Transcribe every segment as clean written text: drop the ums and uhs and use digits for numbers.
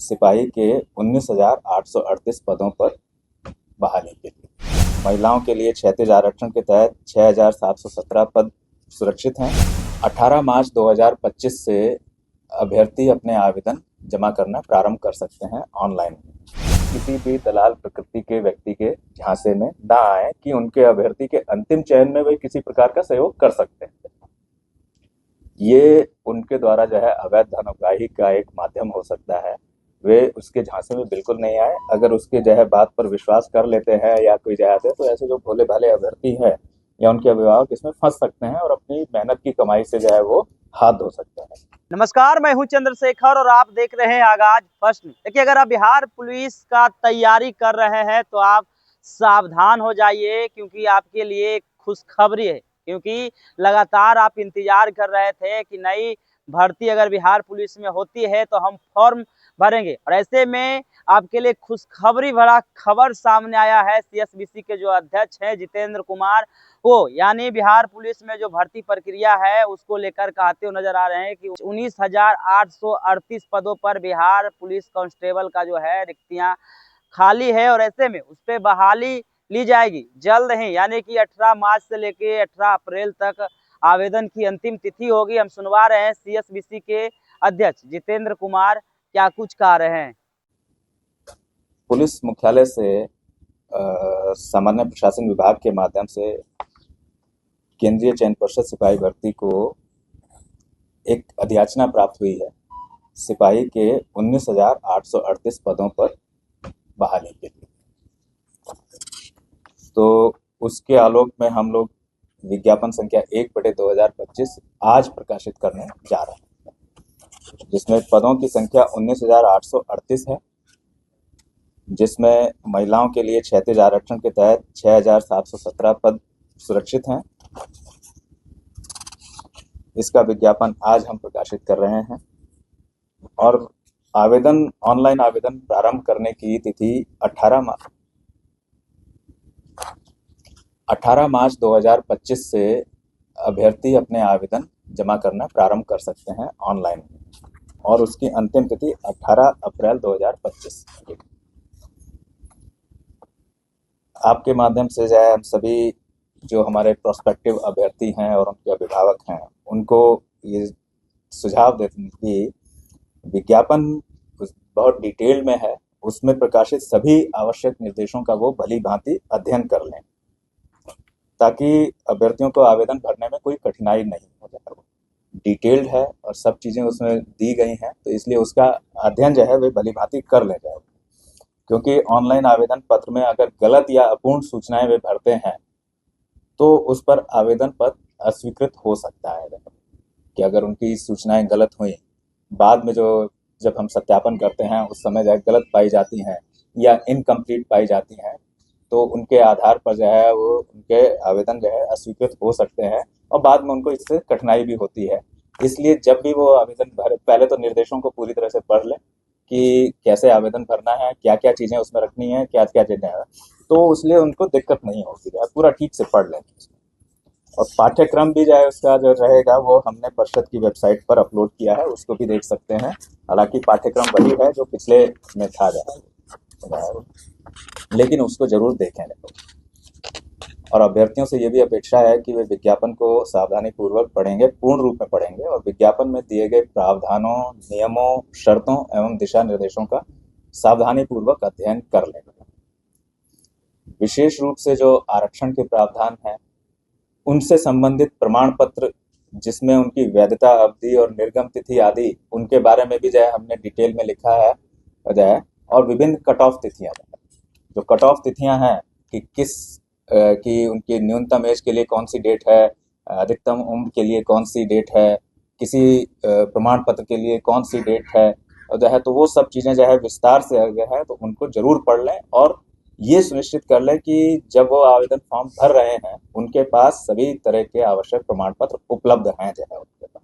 सिपाही के 19,838 पदों पर बहाली के लिए। महिलाओं के लिए क्षैतिज आरक्षण के तहत 6,717 पद सुरक्षित हैं। 18 मार्च 2025 से अभ्यर्थी अपने आवेदन जमा करना प्रारंभ कर सकते हैं ऑनलाइन। किसी भी दलाल प्रकृति के व्यक्ति के झांसे में ना आए कि उनके अभ्यर्थी के अंतिम चयन में वे किसी प्रकार का सहयोग कर सकते हैं। ये उनके द्वारा जो है अवैध धन उगाही का एक माध्यम हो सकता है। वे उसके झांसे में बिल्कुल नहीं आए। अगर उसके जो है बात पर विश्वास कर लेते हैं या कोई जाते हैं तो ऐसे जो भोले भाले अभ्यर्थी हैं या उनके अभिभावक इसमें फंस सकते हैं और अपनी मेहनत की कमाई से जो है वो हाथ धो सकते हैं। नमस्कार, मैं हूं चंद्रशेखर और आप देख रहे हैं आगाज फर्स्ट। देखिए, अगर आप बिहार पुलिस का तैयारी कर रहे हैं तो आप सावधान हो जाइए, क्योंकि आपके लिए एक खुशखबरी है। क्योंकि लगातार आप इंतजार कर रहे थे कि नई भर्ती अगर बिहार पुलिस में होती है तो हम फॉर्म भरेंगे, और ऐसे में आपके लिए खुशखबरी भरा खबर सामने आया है। सीएसबीसी के जो अध्यक्ष हैं जितेंद्र कुमार, वो यानी बिहार पुलिस में जो भर्ती प्रक्रिया है उसको लेकर कहते हुए नजर आ रहे हैं कि 19,838 पदों पर बिहार पुलिस कांस्टेबल का जो है रिक्तियां खाली है, और ऐसे में उस पर बहाली ली जाएगी जल्द ही, यानी कि 18 मार्च से लेके 18 अप्रैल तक आवेदन की अंतिम तिथि होगी। हम सुनवा रहे हैं सीएसबीसी के अध्यक्ष जितेंद्र कुमार क्या कुछ कह रहे हैं। पुलिस मुख्यालय से सामान्य प्रशासन विभाग के माध्यम से केंद्रीय चयन पर्षद सिपाही भर्ती को एक अधियाचना प्राप्त हुई है सिपाही के 19,838 पदों पर बहाली के लिए। तो उसके आलोक में हम लोग विज्ञापन संख्या 1/2025 आज प्रकाशित करने जा रहे हैं, जिसमें पदों की संख्या 19,838 है, जिसमें महिलाओं के लिए क्षैतिज आरक्षण के तहत 6,717 पद सुरक्षित हैं। इसका विज्ञापन आज हम प्रकाशित कर रहे हैं और ऑनलाइन आवेदन प्रारंभ करने की तिथि 18 मार्च 2025 से अभ्यर्थी अपने आवेदन जमा करना प्रारंभ कर सकते हैं ऑनलाइन, और उसकी अंतिम तिथि 18 अप्रैल 2025। आपके माध्यम से जो है हम सभी जो हमारे प्रोस्पेक्टिव अभ्यर्थी हैं और उनके अभिभावक हैं उनको ये सुझाव देते हैं कि विज्ञापन बहुत डिटेल में है, उसमें प्रकाशित सभी आवश्यक निर्देशों का वो भली भांति अध्ययन कर लें ताकि अभ्यर्थियों को आवेदन भरने में कोई कठिनाई नहीं हो जाए। डिटेल्ड है और सब चीज़ें उसमें दी गई हैं, तो इसलिए उसका अध्ययन जो है वे भली भांति कर ले जाए। क्योंकि ऑनलाइन आवेदन पत्र में अगर गलत या अपूर्ण सूचनाएं वे भरते हैं तो उस पर आवेदन पत्र अस्वीकृत हो सकता है। कि अगर उनकी सूचनाएं गलत हुई, बाद में जब हम सत्यापन करते हैं उस समय जो है गलत पाई जाती हैं या इनकम्प्लीट पाई जाती हैं, तो उनके आधार पर जो है वो उनके आवेदन जो है अस्वीकृत हो सकते हैं और बाद में उनको इससे कठिनाई भी होती है। इसलिए जब भी वो आवेदन भरे, पहले तो निर्देशों को पूरी तरह से पढ़ लें कि कैसे आवेदन भरना है, क्या क्या चीज़ें उसमें रखनी है, क्या क्या चीज़ें हैं, तो इसलिए उनको दिक्कत नहीं होती है। पूरा ठीक से पढ़ लें। और पाठ्यक्रम भी जो है उसका जो रहेगा वो हमने परिषद की वेबसाइट पर अपलोड किया है, उसको भी देख सकते हैं। हालांकि पाठ्यक्रम वही है जो पिछले में था लेकिन उसको जरूर देखें। और अभ्यर्थियों से ये भी अपेक्षा है कि वे विज्ञापन को सावधानी पूर्वक पढ़ेंगे, पूर्ण रूप में पढ़ेंगे और विज्ञापन में दिए गए प्रावधानों, नियमों, शर्तों एवं दिशा निर्देशों का सावधानी पूर्वक अध्ययन कर लेंगे। विशेष रूप से जो आरक्षण के प्रावधान हैं उनसे संबंधित प्रमाण पत्र, जिसमें उनकी वैधता अवधि और निर्गम तिथि आदि, उनके बारे में भी जो है हमने डिटेल में लिखा है जो है। और विभिन्न कट ऑफ तिथियां, जो कट ऑफ तिथियां हैं कि उनकी न्यूनतम एज के लिए कौन सी डेट है, अधिकतम उम्र के लिए कौन सी डेट है, किसी प्रमाण पत्र के लिए कौन सी डेट है, और जो है तो वो सब चीज़ें जो है विस्तार से जो है तो उनको जरूर पढ़ लें और ये सुनिश्चित कर लें कि जब वो आवेदन फॉर्म भर रहे हैं उनके पास सभी तरह के आवश्यक प्रमाण पत्र उपलब्ध हैं जो है उनके पास।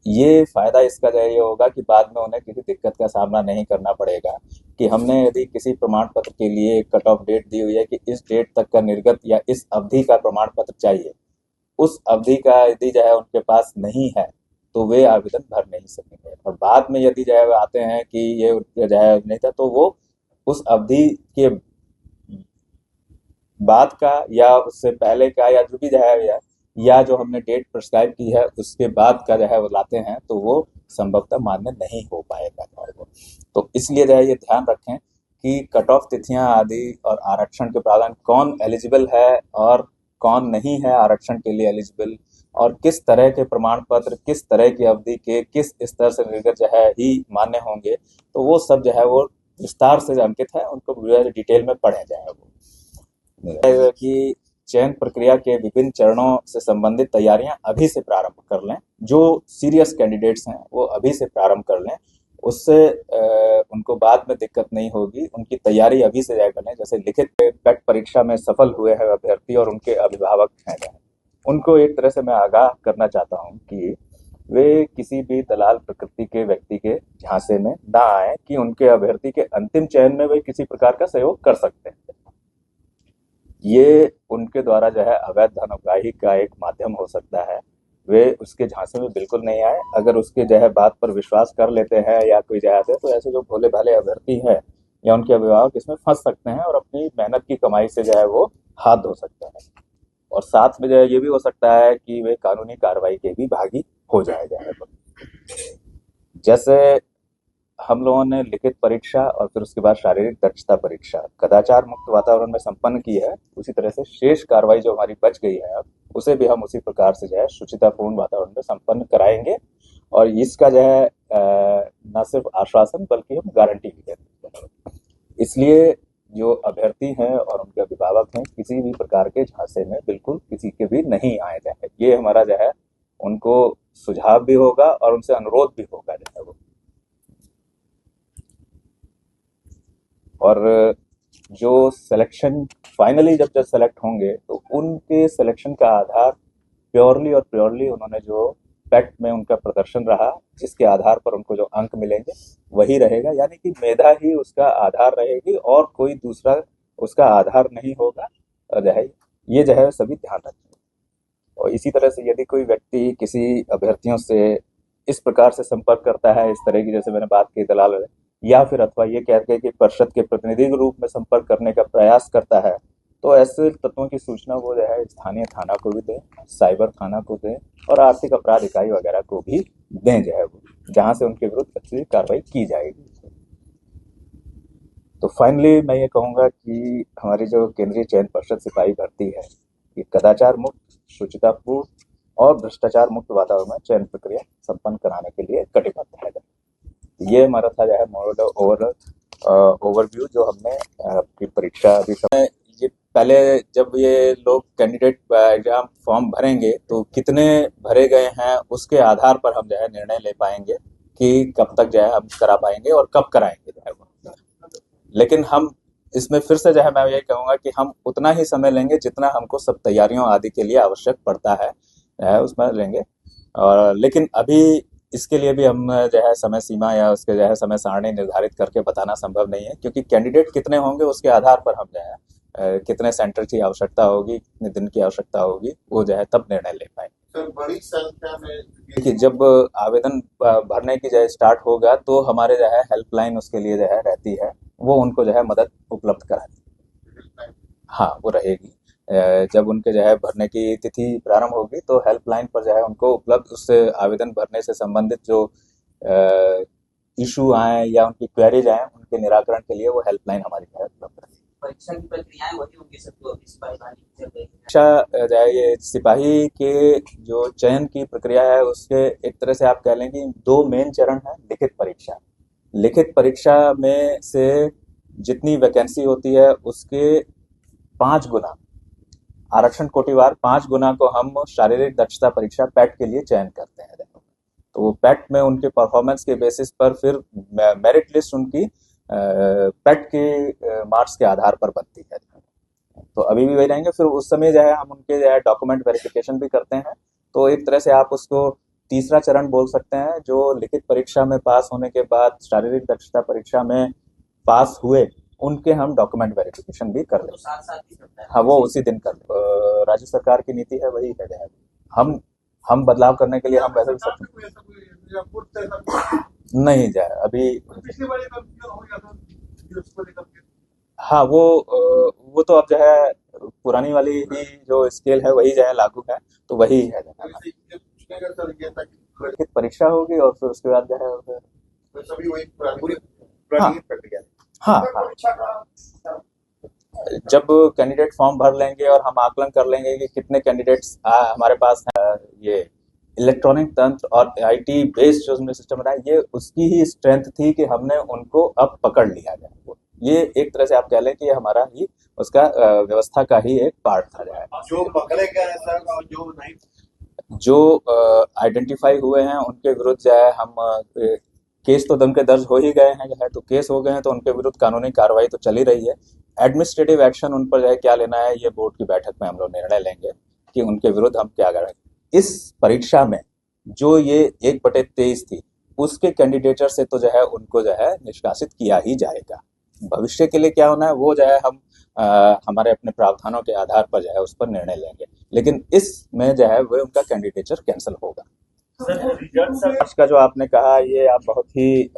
ये फायदा इसका जो ये होगा कि बाद में उन्हें किसी दिक्कत का सामना नहीं करना पड़ेगा कि हमने यदि किसी प्रमाण पत्र के लिए कट ऑफ डेट दी हुई है कि इस डेट तक का निर्गत या इस अवधि का प्रमाण पत्र चाहिए, उस अवधि का यदि जो है उनके पास नहीं है तो वे आवेदन भर नहीं सकेंगे। और बाद में यदि जो है वो आते हैं कि ये जो है नहीं था, तो वो उस अवधि के बाद का या उससे पहले का या जो भी जो है या जो हमने डेट प्रिस्क्राइब की है उसके बाद का जो है वो लाते हैं, तो वो संभवतः मान्य नहीं हो पाएगा जो है वो। तो इसलिए जो है ये ध्यान रखें कि कट ऑफ तिथियां आदि और आरक्षण के प्रावधान, कौन एलिजिबल है और कौन नहीं है आरक्षण के लिए एलिजिबल, और किस तरह के प्रमाण पत्र किस तरह की अवधि के किस स्तर से निर्गत जो है ही मान्य होंगे, तो वो सब जो है वो विस्तार से अंकित है, उनको डिटेल में पढ़े जाए। वो कि चयन प्रक्रिया के विभिन्न चरणों से संबंधित तैयारियां अभी से प्रारंभ कर लें। जो सीरियस कैंडिडेट्स हैं वो अभी से प्रारंभ कर लें, उससे उनको बाद में दिक्कत नहीं होगी। उनकी तैयारी अभी से जाए करें। जैसे लिखित पेट परीक्षा में सफल हुए हैं अभ्यर्थी और उनके अभिभावक हैं, उनको एक तरह से मैं आगाह करना चाहता हूं कि वे किसी भी दलाल प्रकृति के व्यक्ति के झांसे में ना आए कि उनके अभ्यर्थी के अंतिम चयन में वे किसी प्रकार का सहयोग कर सकते हैं। ये उनके द्वारा जो है अवैध धन उगाही का एक माध्यम हो सकता है। वे उसके झांसे में बिल्कुल नहीं आए। अगर उसके जो है बात पर विश्वास कर लेते हैं या कोई जाते हैं, तो ऐसे जो भोले भाले अभ्यर्थी हैं या उनके अभिभावक इसमें फंस सकते हैं और अपनी मेहनत की कमाई से जो है वो हाथ धो सकते हैं। और साथ में जो है ये भी हो सकता है कि वे कानूनी कार्रवाई के भी भागी हो जाएगा। जैसे हम लोगों ने लिखित परीक्षा और फिर उसके बाद शारीरिक दक्षता परीक्षा कदाचार मुक्त वातावरण में संपन्न की है, उसी तरह से शेष कार्रवाई जो हमारी बच गई है अब उसे भी हम उसी प्रकार से जो है शुचितापूर्ण वातावरण में संपन्न कराएंगे। और इसका जो है न सिर्फ आश्वासन बल्कि हम गारंटी भी देते हैं। इसलिए जो अभ्यर्थी हैं और उनके अभिभावक हैं, किसी भी प्रकार के झांसे में बिल्कुल किसी के भी नहीं आए जाए। ये हमारा जो है उनको सुझाव भी होगा और उनसे अनुरोध भी होगा जो है वो। और जो सिलेक्शन फाइनली जब सेलेक्ट होंगे तो उनके सिलेक्शन का आधार प्योरली उन्होंने जो पेट में उनका प्रदर्शन रहा, जिसके आधार पर उनको जो अंक मिलेंगे वही रहेगा। यानी कि मेधा ही उसका आधार रहेगी और कोई दूसरा उसका आधार नहीं होगा। जो है ये जो है सभी ध्यान रखें। और इसी तरह से यदि कोई व्यक्ति किसी अभ्यर्थियों से इस प्रकार से संपर्क करता है, इस तरह की जैसे मैंने बात की दलाल, या फिर अथवा ये कह के कि परिषद के प्रतिनिधि के रूप में संपर्क करने का प्रयास करता है, तो ऐसे तत्वों की सूचना वो जो है स्थानीय थाना को भी दें, साइबर थाना को दें और आर्थिक अपराध इकाई वगैरह को भी दें जो है वो, जहां से उनके विरुद्ध अच्छी कार्रवाई की जाएगी। तो फाइनली मैं ये कहूँगा कि हमारी जो केंद्रीय चयन पर्षद सिपाही भर्ती है, ये कदाचार मुक्त, शुचितापूर्ण और भ्रष्टाचार मुक्त वातावरण में चयन प्रक्रिया संपन्न कराने के लिए कटिबद्ध है। ये हमारा था जो है मॉडल ओवरव्यू जो हमने आपकी परीक्षा अभी समय। ये पहले जब ये लोग कैंडिडेट एग्जाम फॉर्म भरेंगे तो कितने भरे गए हैं उसके आधार पर हम जो है निर्णय ले पाएंगे कि कब तक जो है हम करा पाएंगे और कब कराएंगे जो है वो। लेकिन हम इसमें फिर से जो है मैं ये कहूँगा कि हम उतना ही समय लेंगे जितना हमको सब तैयारियों आदि के लिए आवश्यक पड़ता है उसमें लेंगे। और लेकिन अभी इसके लिए भी हम जो है समय सीमा या उसके जो है समय सारणी निर्धारित करके बताना संभव नहीं है, क्योंकि कैंडिडेट कितने होंगे उसके आधार पर हम जो है कितने सेंटर की आवश्यकता होगी, कितने दिन की आवश्यकता होगी, वो जो है तब निर्णय ले पाएंगे। सर बड़ी संख्या में कि जब आवेदन भरने की जो स्टार्ट होगा तो हमारे जो है हेल्पलाइन उसके लिए जो है रहती है, वो उनको जो है मदद उपलब्ध कराती है। हाँ, वो रहेगी। जब उनके जो है भरने की तिथि प्रारंभ होगी तो हेल्पलाइन पर जो है उनको उपलब्ध उससे आवेदन भरने से संबंधित जो इशू आए या उनकी क्वेरीज आए उनके निराकरण के लिए वो हेल्पलाइन हमारी जो है उपलब्ध रहेगी। परीक्षा की प्रक्रियाएं वही होंगी सबको सिपाही चल रही है। परीक्षा जो है ये सिपाही के जो चयन की प्रक्रिया है उसके एक तरह से आप कह लें कि दो मेन चरण है। लिखित परीक्षा, लिखित परीक्षा में से जितनी वैकेंसी होती है उसके 5 गुना आरक्षण कोटिवार 5 गुना को हम शारीरिक दक्षता परीक्षा पैट के लिए चयन करते हैं। तो वो पैट में उनके परफॉर्मेंस के बेसिस पर फिर मेरिट लिस्ट उनकी पैट के मार्क्स के आधार पर बनती है। तो अभी भी वही रहेंगे। फिर उस समय जो है हम उनके जो है डॉक्यूमेंट वेरिफिकेशन भी करते हैं। तो एक तरह से आप उसको तीसरा चरण बोल सकते हैं, जो लिखित परीक्षा में पास होने के बाद शारीरिक दक्षता परीक्षा में पास हुए उनके हम डॉक्यूमेंट वेरिफिकेशन भी कर लेते हैं। हाँ, वो उसी दिन कर। राज्य सरकार की नीति है वही है। हम हम बदलाव करने के लिए हम वैसे भी सब नहीं जाए अभी। हाँ वो तो अब जो है पुरानी वाली ही जो स्केल है वही जो है लागू है, तो वही है जो है। लिखित परीक्षा होगी और फिर उसके बाद जो है सभी वही पूरी हाँ पुरानी प्रक्रिया। हाँ हाँ जब कैंडिडेट फॉर्म भर लेंगे और हम आकलन कर लेंगे कि कितने कैंडिडेट्स हमारे पास हैं, ये इलेक्ट्रॉनिक तंत्र और आईटी बेस्ड जो हमने सिस्टम बनाया ये उसकी ही स्ट्रेंथ थी कि हमने उनको अब पकड़ लिया जाए। ये एक तरह से आप कह लें कि ये हमारा ही उसका व्यवस्था का ही एक पार्ट था जाए। जो पकड़े गए हैं सर और जो नहीं जो आइडेंटिफाई हुए हैं उनके विरुद्ध जो है हम केस तो उनके दर्ज हो ही गए हैं जो है, तो केस हो गए हैं तो उनके विरुद्ध कानूनी कार्रवाई तो चली रही है। एडमिनिस्ट्रेटिव एक्शन उन पर जो है क्या लेना है ये बोर्ड की बैठक में हम लोग निर्णय लेंगे कि उनके विरुद्ध हम क्या करें। इस परीक्षा में जो ये 1/23 थी उसके कैंडिडेटर से तो जो है उनको जो है निष्कासित किया ही जाएगा। भविष्य के लिए क्या होना है वो जो है हम हमारे अपने प्रावधानों के आधार पर जो है उस पर निर्णय लेंगे, लेकिन इसमें जो है वो उनका कैंडिडेचर कैंसिल होगा। रिजल्ट का जो आपने कहा ये आप बहुत ही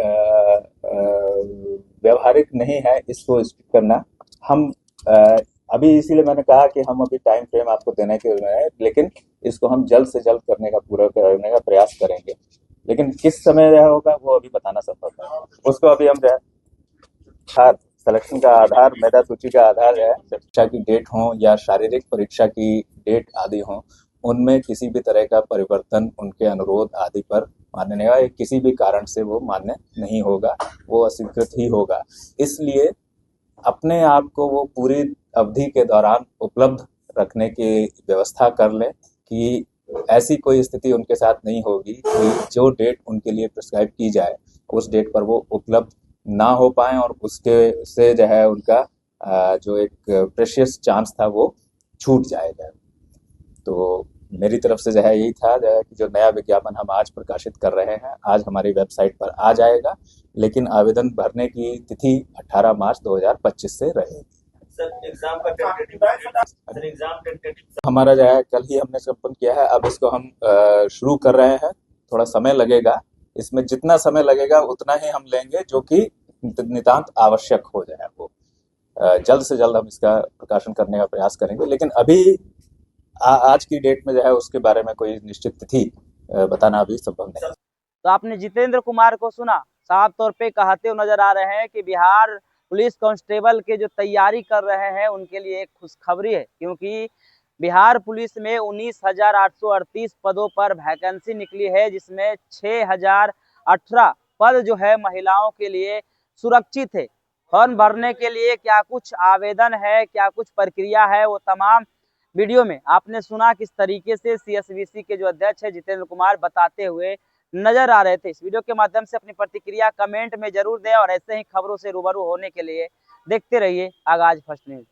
व्यवहारिक नहीं है इसको स्टिक करना। हम अभी इसीलिए मैंने कहा कि हम अभी टाइम फ्रेम आपको देने के लिए है, लेकिन इसको हम जल्द से जल्द पूरा करने का प्रयास करेंगे, लेकिन किस समय यह होगा वो अभी बताना संभव है। उसको अभी हम जो है सिलेक्शन का आधार मेधा सूची का आधार है परीक्षा की डेट हो या शारीरिक परीक्षा की डेट आदि हो, उनमें किसी भी तरह का परिवर्तन उनके अनुरोध आदि पर मान्य नहीं होगा, किसी भी कारण से वो मान्य नहीं होगा, वो अस्वीकृत ही होगा। इसलिए अपने आप को वो पूरी अवधि के दौरान उपलब्ध रखने की व्यवस्था कर लें कि ऐसी कोई स्थिति उनके साथ नहीं होगी कि जो डेट उनके लिए प्रिस्क्राइब की जाए उस डेट पर वो उपलब्ध ना हो पाए और उसके से जो है उनका जो एक प्रेशियस चांस था वो छूट जाएगा। तो मेरी तरफ से जो है यही था जो है कि जो नया विज्ञापन हम आज प्रकाशित कर रहे हैं आज हमारी वेबसाइट पर आ जाएगा, लेकिन आवेदन भरने की तिथि 18 मार्च 2025 से रहेगी। हमारा जो है कल ही हमने संपन्न किया है, अब इसको हम शुरू कर रहे हैं। थोड़ा समय लगेगा, इसमें जितना समय लगेगा उतना ही हम लेंगे जो कि नितांत आवश्यक हो जाए। वो जल्द से जल्द हम इसका प्रकाशन करने का प्रयास करेंगे, लेकिन अभी आज की डेट में जो है उसके बारे में कोई निश्चित तिथि बताना अभी संभव नहीं। तो आपने जितेंद्र कुमार को सुना, साफ तौर पे कहते हुए नजर आ रहे हैं कि बिहार पुलिस कांस्टेबल के जो तैयारी कर रहे हैं उनके लिए एक खुशखबरी है, क्योंकि बिहार पुलिस में 19,838 पदों पर वैकेंसी निकली है, जिसमें 6,018 पद जो है महिलाओं के लिए सुरक्षित है। फॉर्म भरने के लिए क्या कुछ आवेदन है, क्या कुछ प्रक्रिया है, वो तमाम वीडियो में आपने सुना किस तरीके से CSVC के जो अध्यक्ष है जितेंद्र कुमार बताते हुए नजर आ रहे थे। इस वीडियो के माध्यम से अपनी प्रतिक्रिया कमेंट में जरूर दें और ऐसे ही खबरों से रूबरू होने के लिए देखते रहिए आगाज फर्स्ट न्यूज।